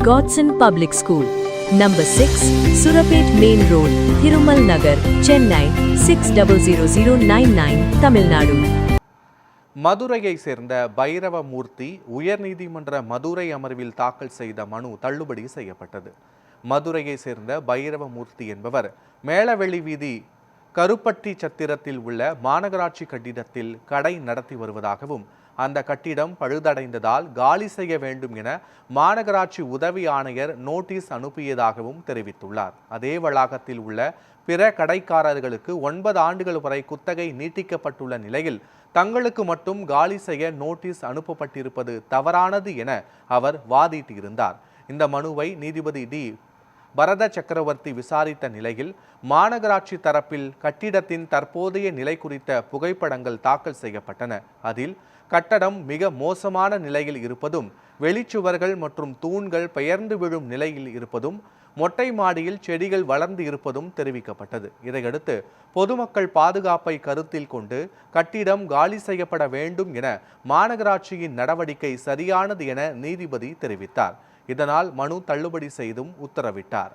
Godson Public School, Number 6, Surapet Main Road, Thirumal Nagar, Chennai 600099, Tamil Nadu. மதுரையை சேர்ந்த பைரவமூர்த்தி உயர்நீதிமன்ற மதுரை அமர்வில் தாக்கல் செய்த மனு தள்ளுபடி செய்யப்பட்டது. மதுரையை சேர்ந்த பைரவமூர்த்தி என்பவர் மேலவெளி வீதி கருப்பட்டி சத்திரத்தில் உள்ள மாநகராட்சி கட்டிடத்தில் கடை நடத்தி வருவதாகவும் அந்த கட்டிடம் பழுதடைந்ததால் காலி செய்ய வேண்டும் என மாநகராட்சி உதவி ஆணையர் நோட்டீஸ் அனுப்பியதாகவும் தெரிவித்துள்ளார். அதே வளாகத்தில் உள்ள பிற கடைக்காரர்களுக்கு 9 ஆண்டுகள் வரை குத்தகை நீட்டிக்கப்பட்டுள்ள நிலையில் தங்களுக்கு மட்டும் காலி செய்ய நோட்டீஸ் அனுப்பப்பட்டிருப்பது தவறானது என அவர் வாதிட்டிருந்தார். இந்த மனுவை நீதிபதி டி. பரத சக்கரவர்த்தி விசாரித்த நிலையில் மாநகராட்சி தரப்பில் கட்டிடத்தின் தற்போதைய நிலை குறித்த புகைப்படங்கள் தாக்கல் செய்யப்பட்டன. அதில் கட்டடம் மிக மோசமான நிலையில் இருப்பதும், வெளிச்சுவர்கள் மற்றும் தூண்கள் பெயர்ந்து விழும் நிலையில் இருப்பதும், மொட்டை மாடியில் செடிகள் வளர்ந்து இருப்பதும் தெரிவிக்கப்பட்டது. இதையடுத்து பொதுமக்கள் பாதுகாப்பை கருத்தில் கொண்டு கட்டிடம் காலி செய்யப்பட வேண்டும் என மாநகராட்சியின் நடவடிக்கை சரியானது என நீதிபதி தெரிவித்தார். இதனால் மனு தள்ளுபடி செய்தும் உத்தரவிட்டார்.